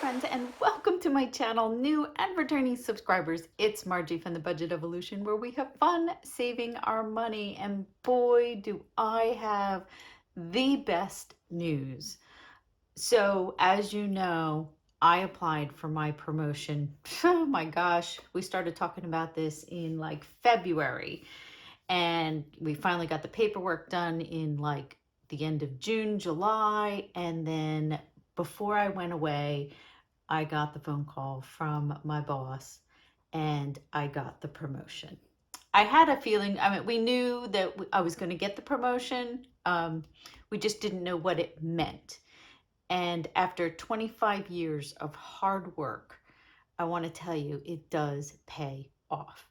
friends, and welcome to my channel, new and returning subscribers. It's Margie from the Budget Evolution, where we have fun saving our money, and boy do I have the best news. So as you know, I applied for my promotion. Oh my gosh, we started talking about this in like February, and we finally got the paperwork done in like the end of June, July, and then before I went away, I got the phone call from my boss and I got the promotion. I had a feeling, I mean, we knew that I was going to get the promotion. We just didn't know what it meant. And after 25 years of hard work, I want to tell you, it does pay off.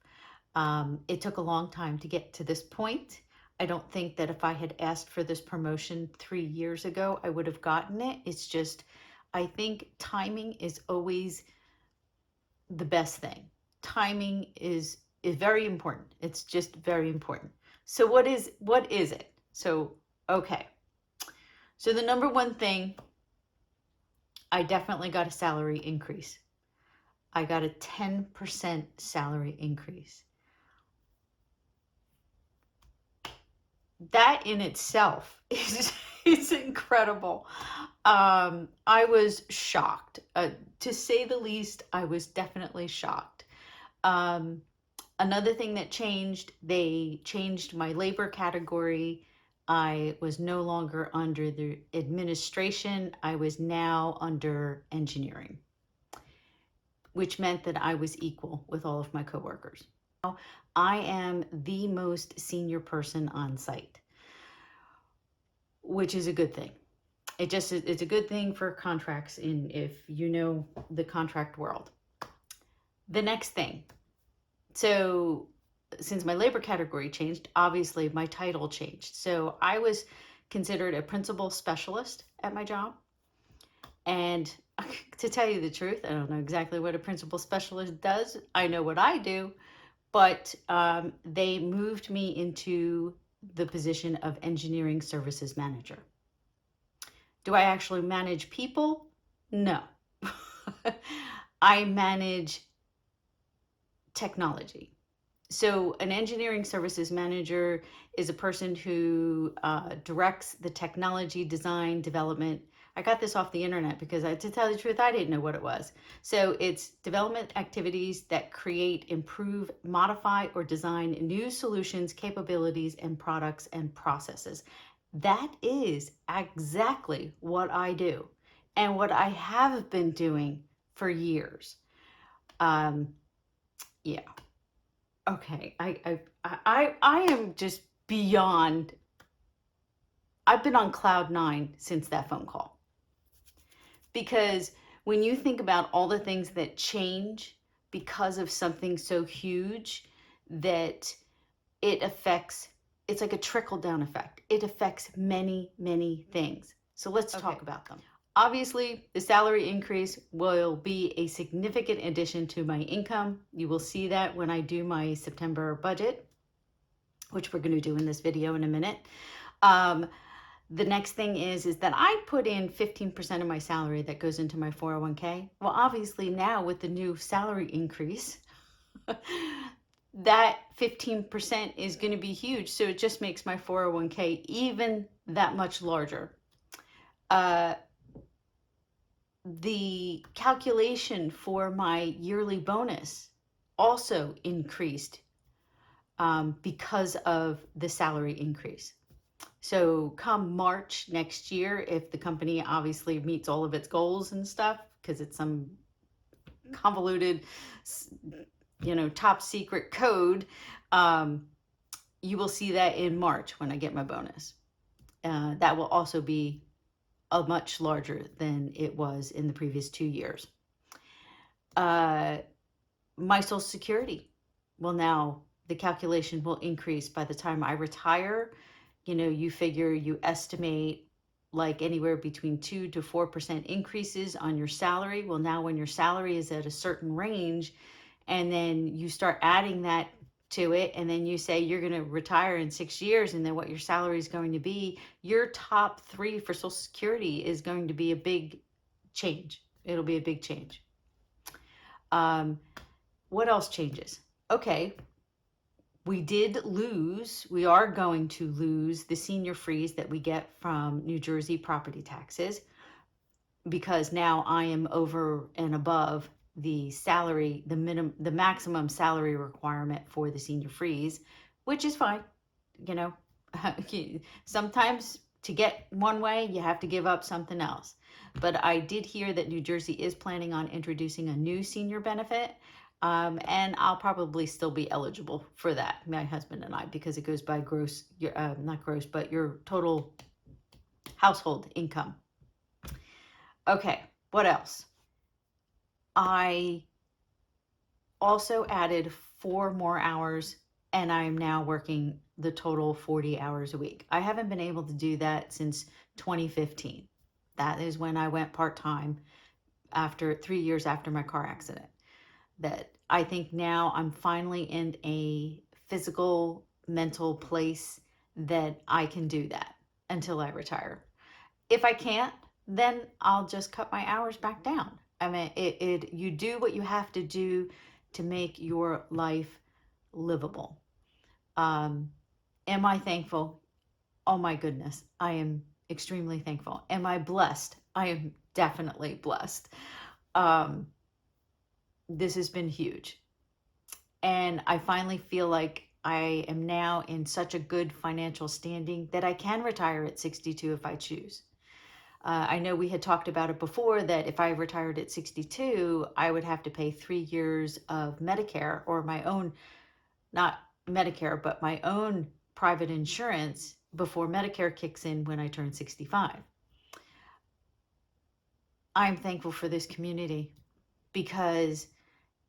It took a long time to get to this point. I don't think that if I had asked for this promotion 3 years ago, I would have gotten it. It's just, I think timing is always the best thing. Timing is very important. It's just very important. So what is it? So, okay. So the number one thing, I definitely got a salary increase. I got a 10% salary increase. That in itself is incredible. I was shocked. To say the least, I was definitely shocked. Another thing that changed, they changed my labor category. I was no longer under the administration. I was now under engineering, which meant that I was equal with all of my coworkers. I am the most senior person on site, which is a good thing. It's a good thing for contracts if you know the contract world. The next thing, so since my labor category changed, obviously my title changed. So I was considered a principal specialist at my job. And to tell you the truth, I don't know exactly what a principal specialist does. I know what I do. But they moved me into the position of engineering services manager. Do I actually manage people? No. I manage technology. So an engineering services manager is a person who directs the technology, design, development. I got this off the internet because to tell the truth, I didn't know what it was. So it's development activities that create, improve, modify, or design new solutions, capabilities, and products and processes. That is exactly what I do and what I have been doing for years. Yeah. Okay. I am just beyond. I've been on cloud 9 since that phone call. Because when you think about all the things that change because of something so huge, that it affects, it's like a trickle-down effect. It affects many, many things. So let's talk about them. Obviously, the salary increase will be a significant addition to my income. You will see that when I do my September budget, which we're going to do in this video in a minute. The next thing is that I put in 15% of my salary that goes into my 401k. Well, obviously now with the new salary increase, that 15% is going to be huge. So it just makes my 401k even that much larger. The calculation for my yearly bonus also increased because of the salary increase. So come March next year, if the company obviously meets all of its goals and stuff, because it's some convoluted, top secret code, you will see that in March when I get my bonus. That will also be much larger than it was in the previous 2 years. My Social Security will now, the calculation will increase by the time I retire. You estimate like anywhere between 2 to 4% increases on your salary. Well, now when your salary is at a certain range, and then you start adding that to it, and then you say you're going to retire in 6 years, and then what your salary is going to be, your top 3 for Social Security is going to be a big change. It'll be a big change. What else changes? Okay, we are going to lose the senior freeze that we get from New Jersey property taxes, because now I am over and above the salary, the maximum salary requirement for the senior freeze, which is fine. You know, sometimes to get one way, you have to give up something else. But I did hear that New Jersey is planning on introducing a new senior benefit. And I'll probably still be eligible for that, my husband and I, because it goes by gross, not gross, but your total household income. Okay, what else? I also added 4 more hours, and I'm now working the total 40 hours a week. I haven't been able to do that since 2015. That is when I went part-time after 3 years after my car accident. That I think now I'm finally in a physical, mental place that I can do that until I retire. If I can't, then I'll just cut my hours back down. I mean, you do what you have to do to make your life livable. Am I thankful? Oh my goodness, I am extremely thankful. Am I blessed? I am definitely blessed. This has been huge. And I finally feel like I am now in such a good financial standing that I can retire at 62 if I choose. I know we had talked about it before, that if I retired at 62, I would have to pay 3 years of Medicare, or my own, not Medicare, but my own private insurance before Medicare kicks in when I turn 65. I'm thankful for this community, because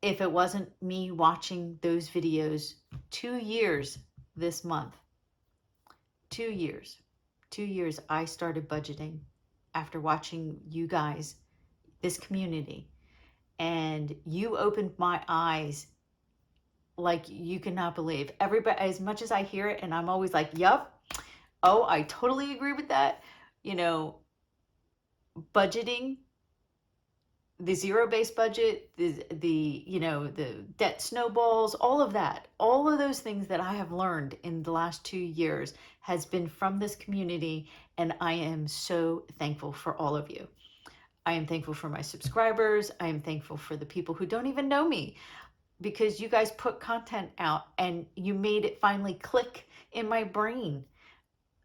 if it wasn't me watching those videos, 2 years this month, 2 years I started budgeting after watching you guys, this community, and you opened my eyes like you cannot believe. Everybody, as much as I hear it, and I'm always like, yup, oh, I totally agree with that. You know, budgeting, the zero-based budget, the debt snowballs, all of that, all of those things that I have learned in the last 2 years has been from this community, and I am so thankful for all of you. I am thankful for my subscribers. I am thankful for the people who don't even know me, because you guys put content out and you made it finally click in my brain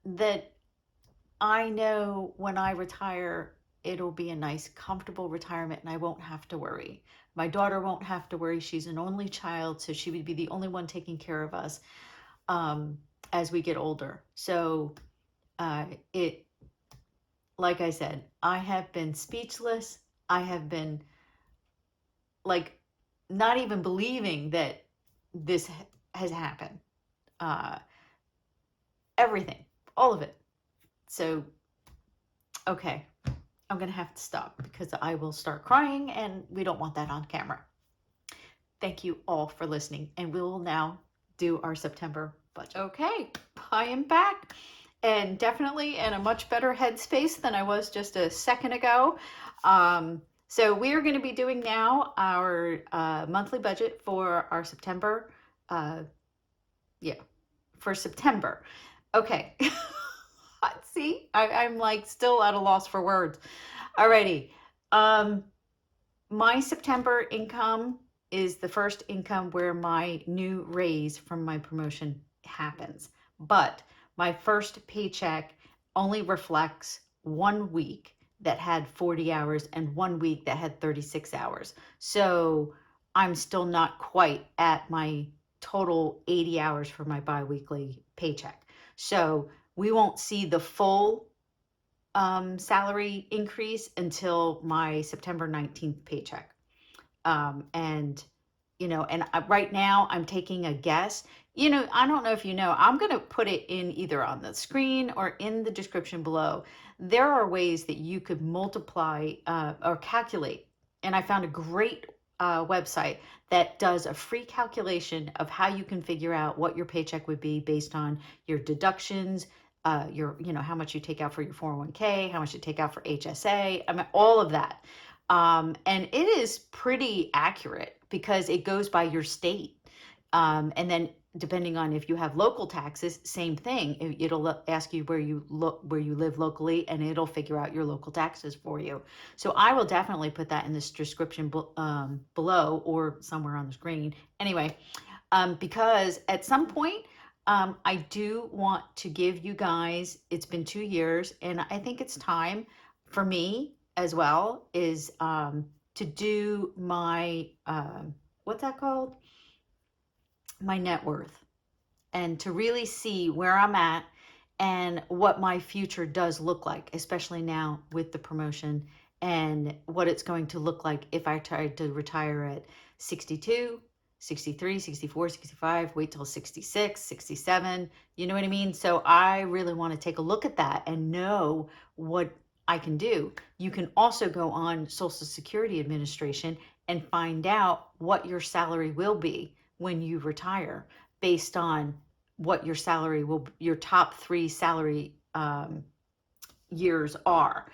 that I know when I retire, it'll be a nice, comfortable retirement, and I won't have to worry. My daughter won't have to worry. She's an only child, so she would be the only one taking care of us as we get older. So like I said, I have been speechless. I have been like not even believing that this has happened. Everything, all of it. So, okay. I'm going to have to stop because I will start crying, and we don't want that on camera. Thank you all for listening, and we will now do our September budget. Okay, I am back, and definitely in a much better headspace than I was just a second ago. So we are going to be doing now our monthly budget for our September. For September. Okay. See, I'm like still at a loss for words. Alrighty. My September income is the first income where my new raise from my promotion happens. But my first paycheck only reflects 1 week that had 40 hours and 1 week that had 36 hours. So I'm still not quite at my total 80 hours for my biweekly paycheck. So we won't see the full salary increase until my September 19th paycheck. And right now I'm taking a guess. I don't know if you know, I'm going to put it in either on the screen or in the description below. There are ways that you could multiply or calculate. And I found a great website that does a free calculation of how you can figure out what your paycheck would be based on your deductions, how much you take out for your 401k, how much you take out for HSA, I mean, all of that. And it is pretty accurate because it goes by your state. And then depending on if you have local taxes, same thing. It'll ask you where you live locally, and it'll figure out your local taxes for you. So I will definitely put that in this description below or somewhere on the screen. Anyway, because at some point, I do want to give you guys, it's been 2 years, and I think it's time for me as well, is to do my, what's that called? My net worth, and to really see where I'm at and what my future does look like, especially now with the promotion, and what it's going to look like if I try to retire at 62, 63, 64, 65, wait till 66, 67, you know what I mean? So I really want to take a look at that and know what I can do. You can also go on Social Security Administration and find out what your salary will be when you retire, based on what your salary will, your top 3 salary years are.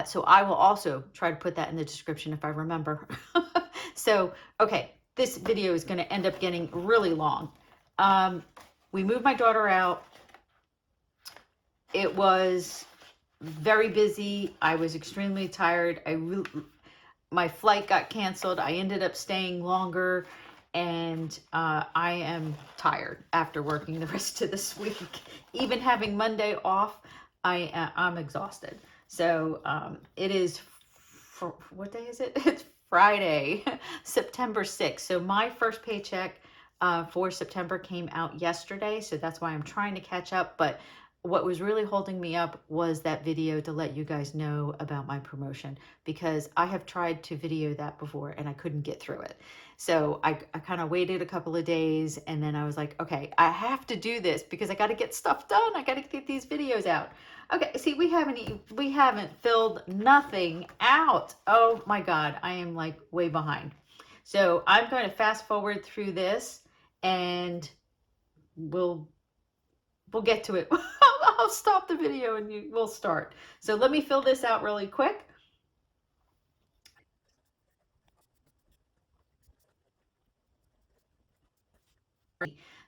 So I will also try to put that in the description if I remember. So, okay, this video is going to end up getting really long. We moved my daughter out. It was very busy. I was extremely tired. My flight got canceled. I ended up staying longer, and I am tired after working the rest of this week. Even having Monday off, I'm exhausted. So it is, what day is it? It's Friday, September 6th. So my first paycheck for September came out yesterday. So that's why I'm trying to catch up. But what was really holding me up was that video to let you guys know about my promotion, because I have tried to video that before and I couldn't get through it. So I kind of waited a couple of days, and then I was like, okay, I have to do this because I got to get stuff done. I got to get these videos out. Okay, see, we haven't filled nothing out. Oh my God, I am like way behind. So I'm going to fast forward through this, and we'll get to it. I'll stop the video and we'll start. So let me fill this out really quick.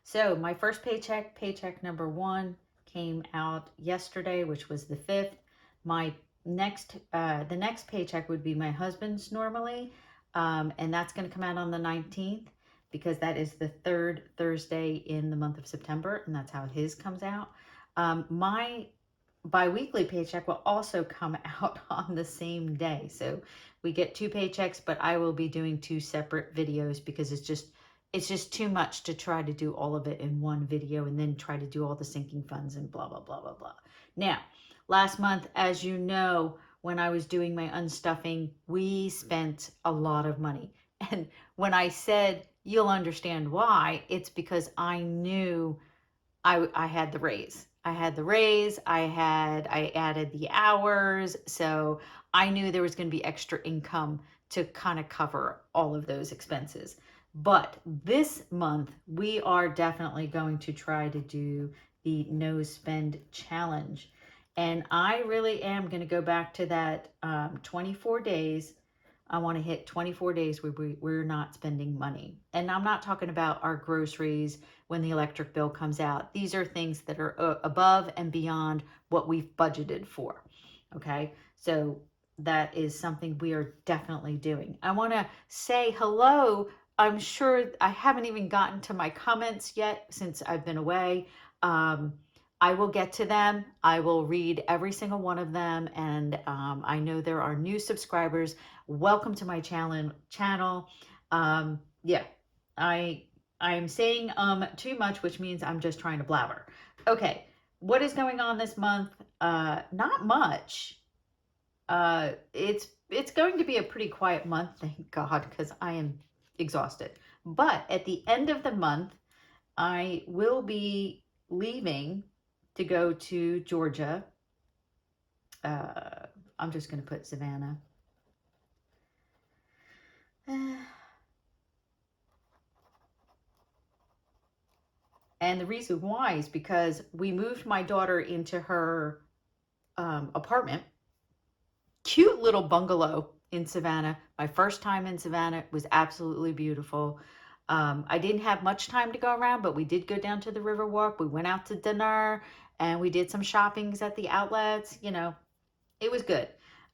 So my first paycheck number 1, came out yesterday, which was the 5th. My next, the next paycheck would be my husband's normally, and that's going to come out on the 19th, because that is the 3rd Thursday in the month of September, and that's how his comes out. My bi-weekly paycheck will also come out on the same day. So we get 2 paychecks, but I will be doing 2 separate videos because it's just too much to try to do all of it in one video and then try to do all the sinking funds and blah, blah, blah, blah, blah. Now, last month, as you know, when I was doing my unstuffing, we spent a lot of money. And when I said you'll understand why, it's because I knew I had the raise. I added the hours. So I knew there was going to be extra income to kind of cover all of those expenses. But this month, we are definitely going to try to do the no spend challenge. And I really am going to go back to that 24 days. I want to hit 24 days where we're not spending money. And I'm not talking about our groceries when the electric bill comes out. These are things that are above and beyond what we've budgeted for. Okay, so that is something we are definitely doing. I want to say hello. I'm sure I haven't even gotten to my comments yet since I've been away. I will get to them. I will read every single one of them. And I know there are new subscribers. Welcome to my channel. Yeah, I'm saying too much, which means I'm just trying to blabber. Okay, what is going on this month? Not much. It's going to be a pretty quiet month, thank God, because I am exhausted. But at the end of the month, I will be leaving to go to Georgia. I'm just going to put Savannah. And the reason why is because we moved my daughter into her apartment. Cute little bungalow. in Savannah. My first time in Savannah was absolutely beautiful. I didn't have much time to go around, but we did go down to the Riverwalk. We went out to dinner and we did some shoppings at the outlets. You know, it was good.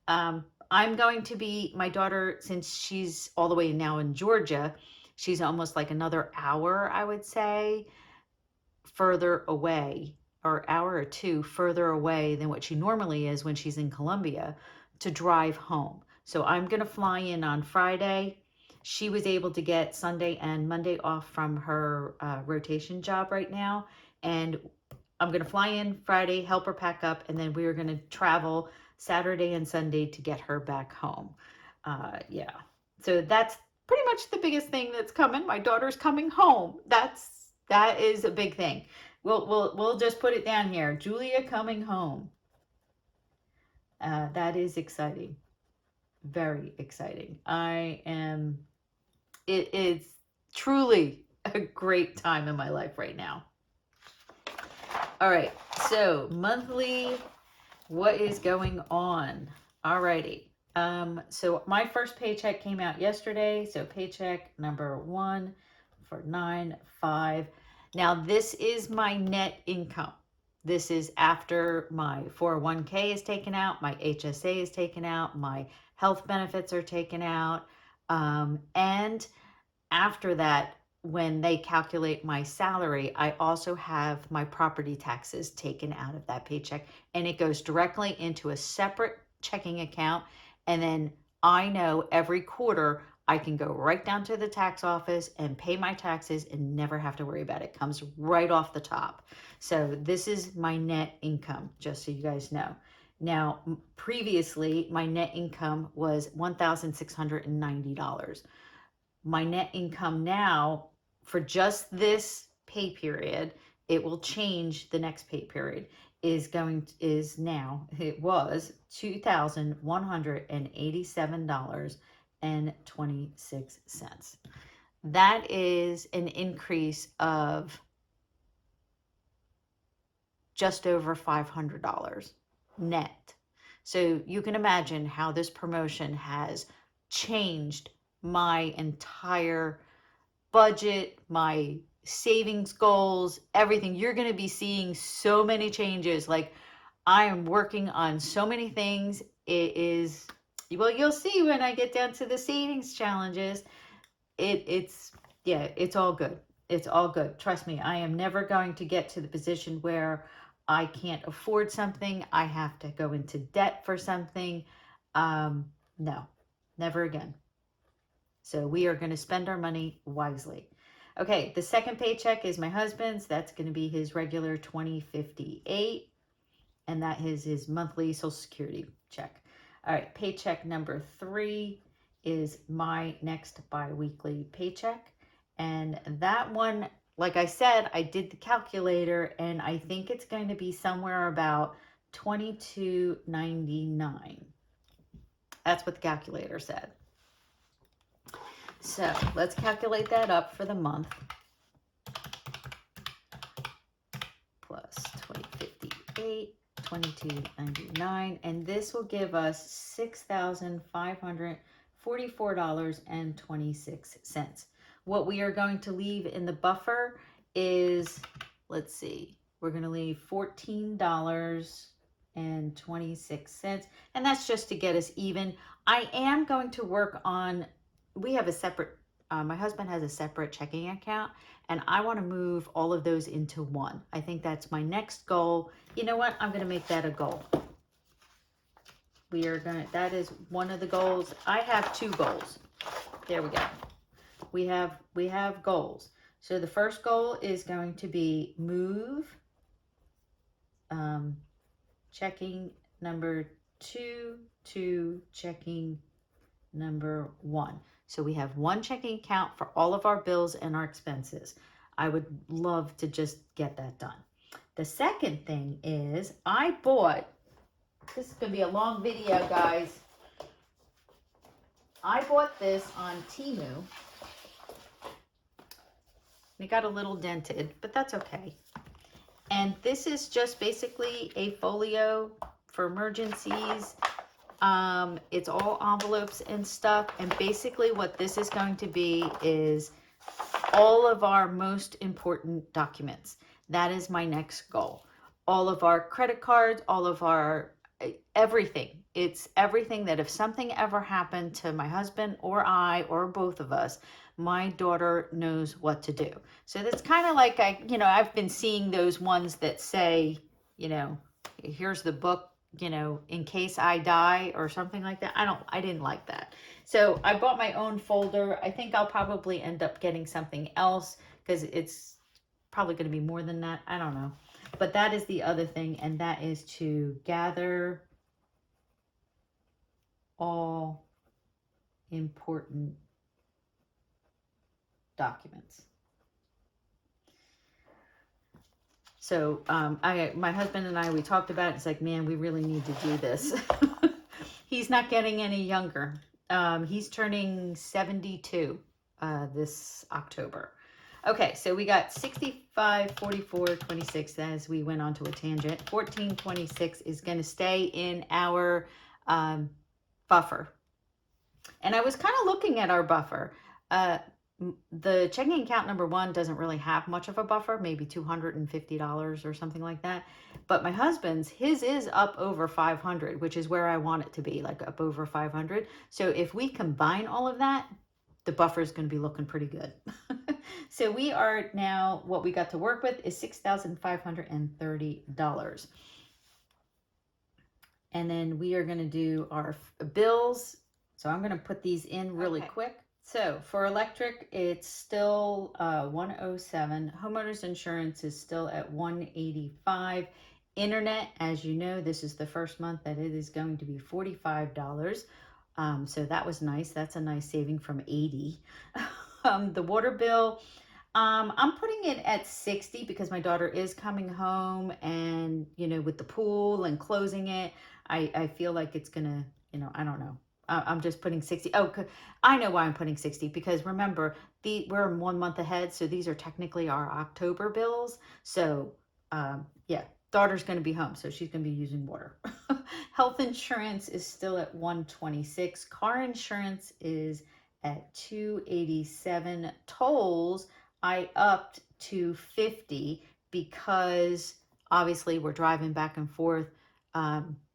I'm going to be, my daughter, since she's all the way now in Georgia, she's almost like another hour, I would say, further away, or hour or two further away than what she normally is when she's in Columbia, to drive home. So I'm going to fly in on Friday. She was able to get Sunday and Monday off from her rotation job right now. And I'm going to fly in Friday, help her pack up, and then we are going to travel Saturday and Sunday to get her back home. Yeah. So that's pretty much the biggest thing that's coming. My daughter's coming home. That is a big thing. We'll just put it down here. Julia coming home. That is exciting. Very exciting. It is truly a great time in my life right now. All right, so monthly, what is going on? Alrighty. So my first paycheck came out yesterday. So paycheck number 1 for 9/5. Now this is my net income. This is after my 401k is taken out, my HSA is taken out, my health benefits are taken out, and after that, when they calculate my salary, I also have my property taxes taken out of that paycheck, and it goes directly into a separate checking account. And then I know every quarter I can go right down to the tax office and pay my taxes and never have to worry about it. It comes right off the top. So this is my net income, just so you guys know. Now, previously, my net income was $1,690. My net income now, for just this pay period, it will change the next pay period, it was $2,187.26. That is an increase of just over $500 net. So you can imagine how this promotion has changed my entire budget, my savings goals, everything. You're going to be seeing so many changes. Like, I am working on so many things. It is, well, you'll see when I get down to the savings challenges. It's all good. It's all good. Trust me, I am never going to get to the position where I can't afford something. I have to go into debt for something. No, never again. So we are going to spend our money wisely. Okay, the second paycheck is my husband's. That's going to be his regular $20.58, and that is his monthly Social Security check. All right, paycheck number 3 is my next bi-weekly paycheck, and that one, like I said, I did the calculator, and I think it's going to be somewhere about $22.99. That's what the calculator said. So let's calculate that up for the month. Plus 2058, $22.99, and this will give us $6,544.26. What we are going to leave in the buffer is, let's see, we're going to leave $14.26, and that's just to get us even. I am going to work on, we have a separate, my husband has a separate checking account, and I want to move all of those into one. I think that's my next goal. You know what? I'm going to make that a goal. That is one of the goals. I have 2 goals. There we go. We have goals. So the first goal is going to be move checking number 2 to checking number 1. So we have one checking account for all of our bills and our expenses. I would love to just get that done. The second thing is I bought, this is going to be a long video, guys. I bought this on Temu. It got a little dented, but that's okay. And this is just basically a folio for emergencies. It's all envelopes and stuff. And basically what this is going to be is all of our most important documents. That is my next goal. All of our credit cards, all of our everything. It's everything that if something ever happened to my husband or I or both of us, my daughter knows what to do. So that's kind of like I've been seeing those ones that say, here's the book, in case I die or something like that. I didn't like that. So I bought my own folder. I think I'll probably end up getting something else because it's probably going to be more than that. I don't know. But that is the other thing, and that is to gather all important documents. So my husband and I, we talked about it. It's like, man, we really need to do this. He's not getting any younger. He's turning 72 this October. Okay, so we got 65, 44, 26 as we went on to a tangent. 1426 is going to stay in our buffer. And I was kind of looking at our buffer. The checking account number 1 doesn't really have much of a buffer, maybe $250 or something like that. But my husband's, his is up over 500, which is where I want it to be, like up over 500. So if we combine all of that, the buffer is going to be looking pretty good. So we are now, what we got to work with is $6,530. And then we are going to do our bills. So I'm going to put these in really quick. So for electric, it's still 107. Homeowners insurance is still at 185. Internet, as you know, this is the first month that it is going to be $45. So that was nice. That's a nice saving from 80. The water bill, I'm putting it at 60 because my daughter is coming home, and with the pool and closing it, I feel like it's gonna, I don't know. I'm just putting 60. Oh, I know why I'm putting 60, because remember, we're 1 month ahead, so these are technically our October bills. So yeah, daughter's going to be home, so she's going to be using water. Health insurance is still at 126. Car insurance is at 287. Tolls, I upped to 50 because obviously we're driving back and forth.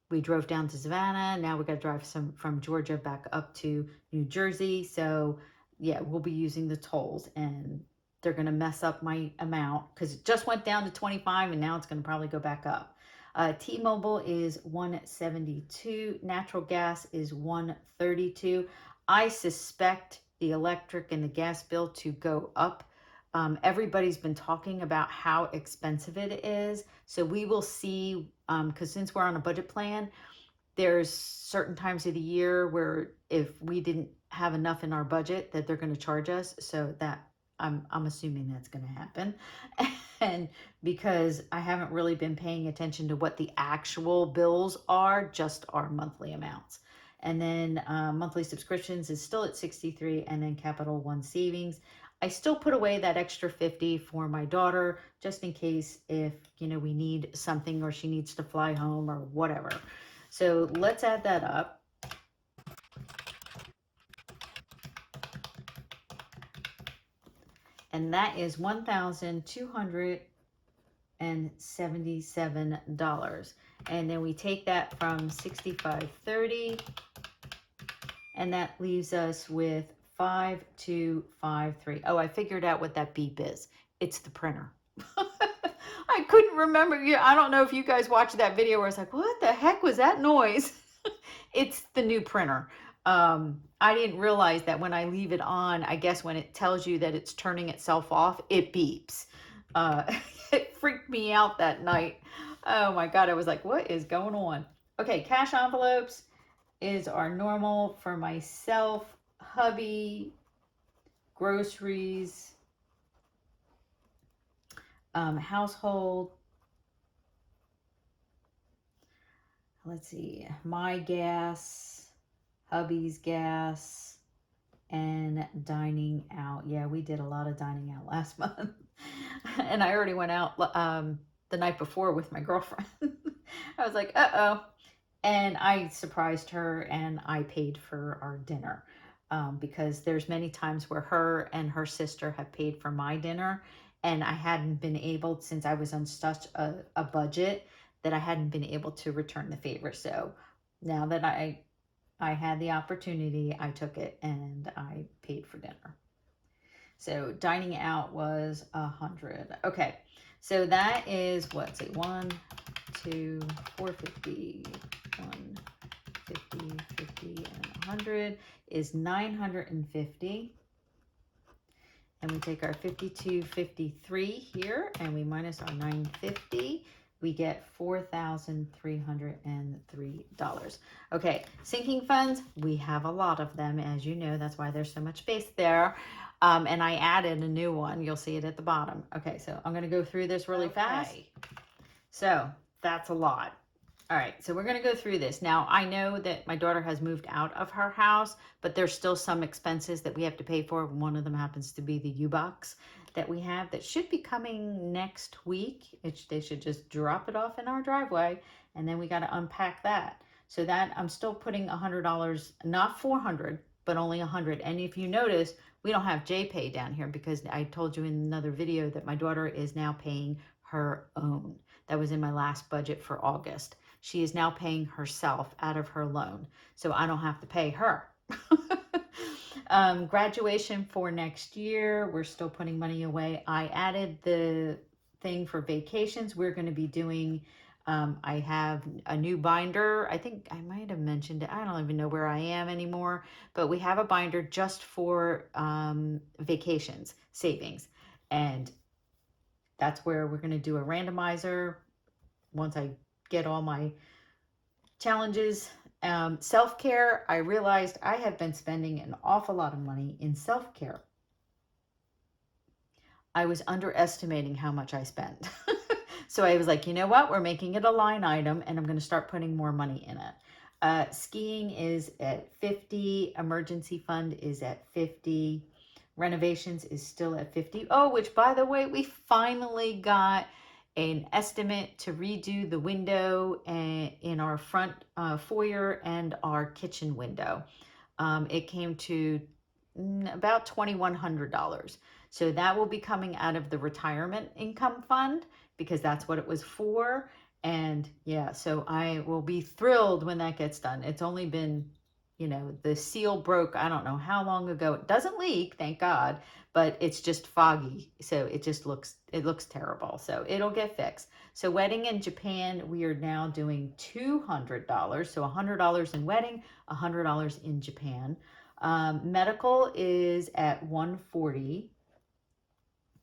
We drove down to Savannah. Now we got to drive from Georgia back up to New Jersey. So yeah, we'll be using the tolls, and they're going to mess up my amount because it just went down to 25 and now it's going to probably go back up. T-Mobile is 172. Natural gas is 132. I suspect the electric and the gas bill to go up. Everybody's been talking about how expensive it is. So we will see, because since we're on a budget plan, there's certain times of the year where if we didn't have enough in our budget that they're going to charge us. So that I'm assuming that's going to happen. And because I haven't really been paying attention to what the actual bills are, just our monthly amounts. And then monthly subscriptions is still at 63, and then Capital One savings. I still put away that extra 50 for my daughter, just in case if, we need something or she needs to fly home or whatever. So let's add that up. And that is $1,277. And then we take that from 6530, and that leaves us with 5253. Oh, I figured out what that beep is. It's the printer. I couldn't remember. I don't know if you guys watched that video where I was like, what the heck was that noise? It's the new printer. I didn't realize that when I leave it on, I guess when it tells you that it's turning itself off, it beeps. It freaked me out that night. Oh my God. I was like, what is going on? Okay. Cash envelopes is our normal for myself, hubby, groceries, household. Let's see, my gas, hubby's gas, and dining out. Yeah, we did a lot of dining out last month. And I already went out the night before with my girlfriend. I was like, uh-oh, And I surprised her and I paid for our dinner. Because there's many times where her and her sister have paid for my dinner, and I hadn't been able, since I was on such a budget, that I hadn't been able to return the favor. So now that I had the opportunity, I took it and I paid for dinner. So dining out was 100. Okay, so that is what, say 1, 2, 450, 150, 50, and 100 is 950. And we take our 52.53 here and we minus our 950. We get $4,303. Okay, sinking funds, we have a lot of them, as you know. That's why there's so much space there. And I added a new one. You'll see it at the bottom. Okay, so I'm going to go through this really fast. So that's a lot. All right, so we're going to go through this. Now, I know that my daughter has moved out of her house, but there's still some expenses that we have to pay for. One of them happens to be the U-Box that we have that should be coming next week. They should just drop it off in our driveway, and then we got to unpack that. So that I'm still putting $100, not $400, but only $100. And if you notice, we don't have JPay down here because I told you in another video that my daughter is now paying her own. That was in my last budget for August. She is now paying herself out of her loan, so I don't have to pay her. Graduation for next year, we're still putting money away. I added the thing for vacations. We're going to be doing, I have a new binder. I think I might have mentioned it. I don't even know where I am anymore, but we have a binder just for vacations, savings. And that's where we're going to do a randomizer once I get all my challenges. Self-care, I realized I have been spending an awful lot of money in self-care. I was underestimating how much I spent. So I was like, you know what? We're making it a line item and I'm going to start putting more money in it. Skiing is at 50. Emergency fund is at 50. Renovations is still at 50. Oh, which by the way, we finally got an estimate to redo the window in our front foyer and our kitchen window. It came to about $2,100. So that will be coming out of the retirement income fund because that's what it was for. And yeah, so I will be thrilled when that gets done. It's only been, you know, the seal broke, I don't know how long ago. It doesn't leak, thank God, but it's just foggy. So it just looks terrible. So it'll get fixed. So wedding in Japan, we are now doing $200. So $100 in wedding, $100 in Japan. Medical is at 140.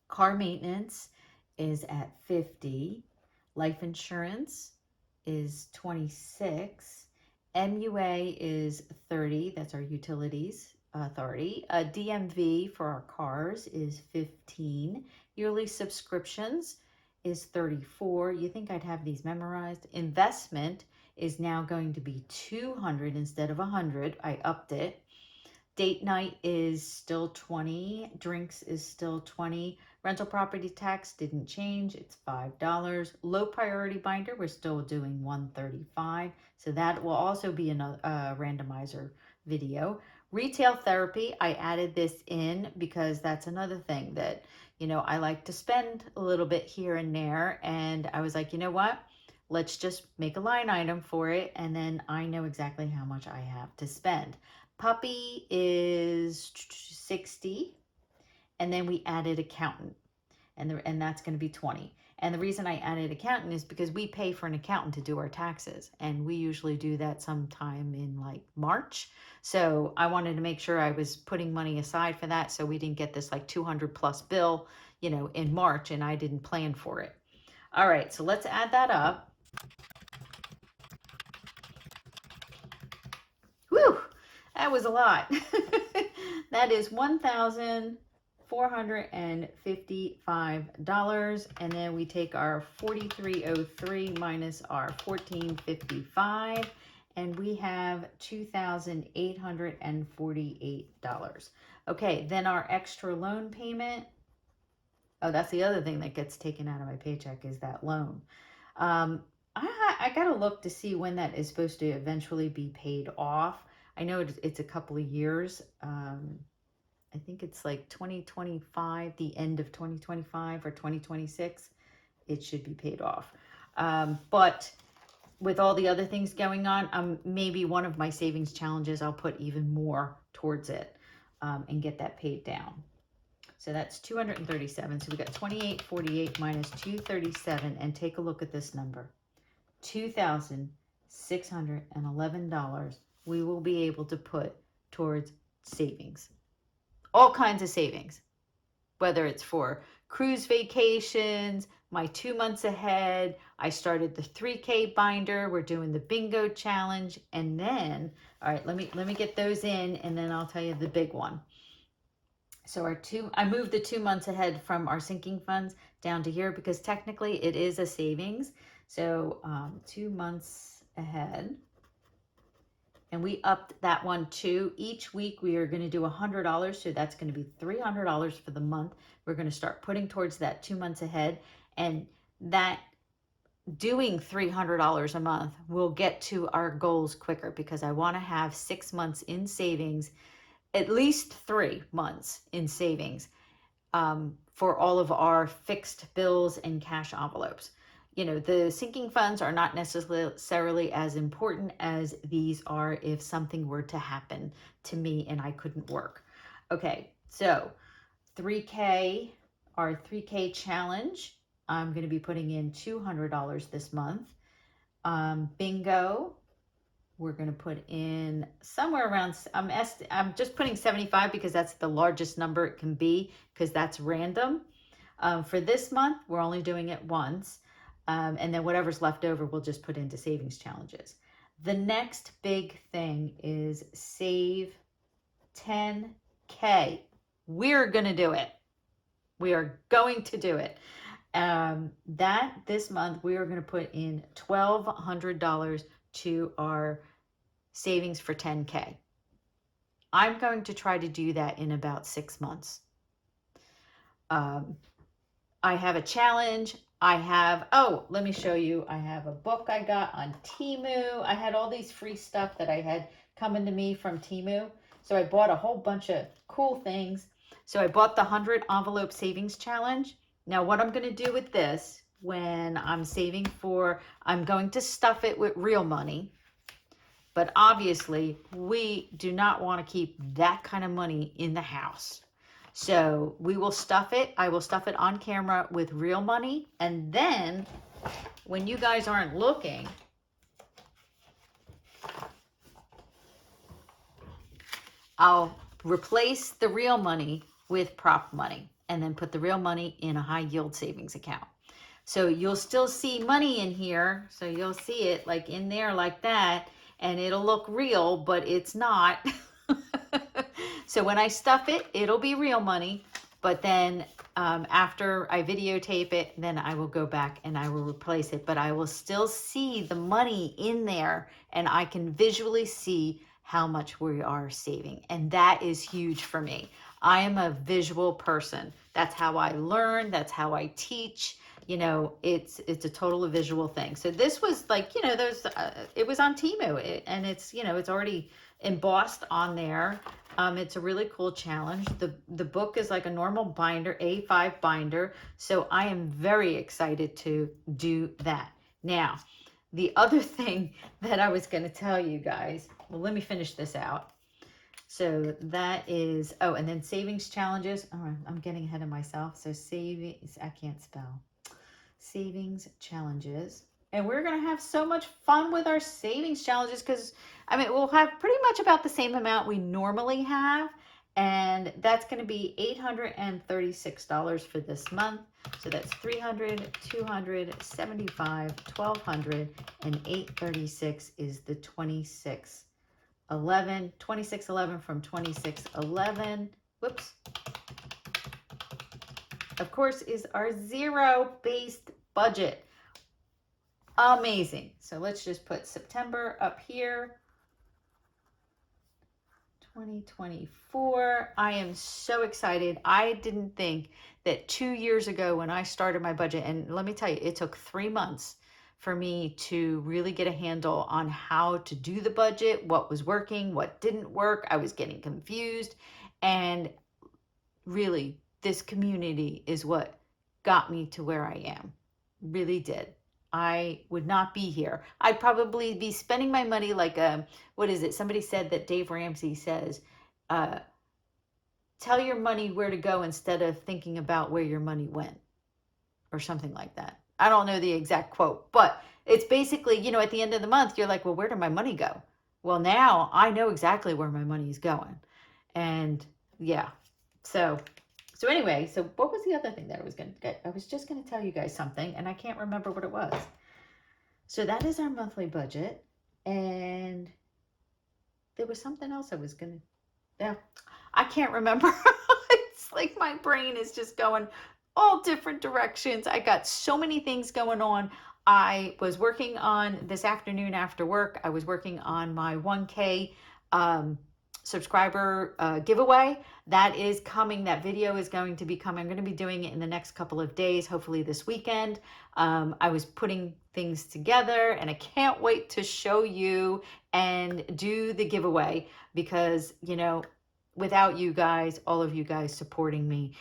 Car maintenance is at 50. Life insurance is 26. MUA is 30. That's our utilities authority. DMV for our cars is 15. Yearly subscriptions is 34. You think I'd have these memorized? Investment is now going to be 200 instead of 100. I upped it. Date night is still 20. Drinks is still 20. Rental property tax didn't change. It's $5. Low priority binder, we're still doing $135. So that will also be another randomizer video. Retail therapy, I added this in because that's another thing that, you know, I like to spend a little bit here and there. And I was like, you know what? Let's just make a line item for it. And then I know exactly how much I have to spend. Puppy is 60. And then we added accountant, and that's going to be 20. And the reason I added accountant is because we pay for an accountant to do our taxes, and we usually do that sometime in like March. So I wanted to make sure I was putting money aside for that, so we didn't get this like 200 plus bill, you know, in March, and I didn't plan for it. All right, so let's add that up. Whew, that was a lot. That is $1,455, and then we take our 4303 minus our 1455, and we have $2,848. Okay, then our extra loan payment. Oh, that's the other thing that gets taken out of my paycheck is that loan. I gotta look to see when that is supposed to eventually be paid off. I know it's a couple of years. I think it's like 2025, the end of 2025 or 2026, it should be paid off. But with all the other things going on, maybe one of my savings challenges, I'll put even more towards it and get that paid down. So that's 237. So we got 2848 minus 237, and take a look at this number. $2,611 we will be able to put towards savings. All kinds of savings, whether it's for cruise vacations, my 2 months ahead. I started the 3K binder. We're doing the bingo challenge. And then, all right, let me get those in, and then I'll tell you the big one. So I moved the 2 months ahead from our sinking funds down to here because technically it is a savings. So 2 months ahead. And we upped that one too. Each week we are going to do $100. So that's going to be $300 for the month. We're going to start putting towards that 2 months ahead. And that doing $300 a month will get to our goals quicker because I want to have 6 months in savings, at least 3 months in savings for all of our fixed bills and cash envelopes. You know, the sinking funds are not necessarily as important as these are if something were to happen to me and I couldn't work. Okay, so 3K, our 3K challenge, I'm going to be putting in $200 this month. Bingo, we're going to put in somewhere around, I'm just putting 75 because that's the largest number it can be because that's random. For this month, we're only doing it once. And then whatever's left over, we'll just put into savings challenges. The next big thing is save 10K. We're going to do it. We are going to do it. This month, we are going to put in $1,200 to our savings for 10K. I'm going to try to do that in about 6 months. I have a challenge. Let me show you. I have a book I got on Temu. I had all these free stuff that I had coming to me from Temu. So I bought a whole bunch of cool things. So I bought the 100 envelope savings challenge. Now what I'm going to do with this when I'm saving I'm going to stuff it with real money. But obviously we do not want to keep that kind of money in the house. So we will stuff it. I will stuff it on camera with real money. And then when you guys aren't looking, I'll replace the real money with prop money and then put the real money in a high yield savings account. So you'll still see money in here. So you'll see it like in there like that, and it'll look real, but it's not. So when I stuff it, it'll be real money. But then after I videotape it, then I will go back and I will replace it. But I will still see the money in there, and I can visually see how much we are saving. And that is huge for me. I am a visual person. That's how I learn. That's how I teach. You know, it's a total visual thing. So this was like, you know, it was on Temu, and it's, you know, it's already embossed on there. It's a really cool challenge. The book is like a normal binder, A5 binder. So I am very excited to do that. Now, the other thing that I was going to tell you guys, well, let me finish this out. So that is, and then savings challenges. Oh, I'm getting ahead of myself. So savings, I can't spell. Savings challenges. And we're going to have so much fun with our savings challenges because, I mean, we'll have pretty much about the same amount we normally have. And that's going to be $836 for this month. So that's $300, $200, $75, $1,200, and $836 is the 2611. 2611 from 2611. Whoops. Of course, is our zero-based budget. Amazing. So let's just put September up here. 2024. I am so excited. I didn't think that 2 years ago when I started my budget, and let me tell you, it took 3 months for me to really get a handle on how to do the budget, what was working, what didn't work. I was getting confused. And really, this community is what got me to where I am. Really did. I would not be here. I'd probably be spending my money like what is it? Somebody said that Dave Ramsey says, uh, tell your money where to go instead of thinking about where your money went, or something like that. I don't know the exact quote, but it's basically, at the end of the month, you're like, well, where did my money go? Well, now I know exactly where my money is going. And yeah, so anyway, so what was the other thing that I was going to get? I was just going to tell you guys something, and I can't remember what it was. So that is our monthly budget. And there was something else I was going to, yeah, I can't remember. It's like my brain is just going all different directions. I got so many things going on. I was working on this afternoon after work. I was working on my 1K subscriber giveaway. That is coming. That video is going to be coming. I'm going to be doing it in the next couple of days, hopefully this weekend. I was putting things together, and I can't wait to show you and do the giveaway because, without you guys, all of you guys supporting me,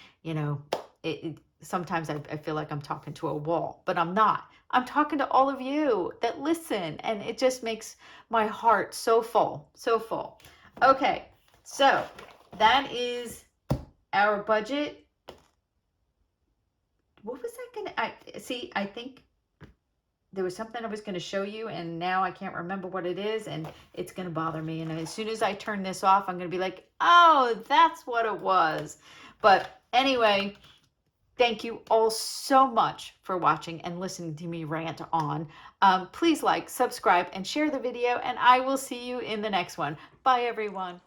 sometimes I feel like I'm talking to a wall, but I'm not. I'm talking to all of you that listen, and it just makes my heart so full, so full. Okay, so that is our budget. What was that I think there was something I was going to show you, and now I can't remember what it is, and it's going to bother me. And as soon as I turn this off, I'm going to be like, oh, that's what it was. But anyway, thank you all so much for watching and listening to me rant on. Please like, subscribe, and share the video, and I will see you in the next one. Bye, everyone.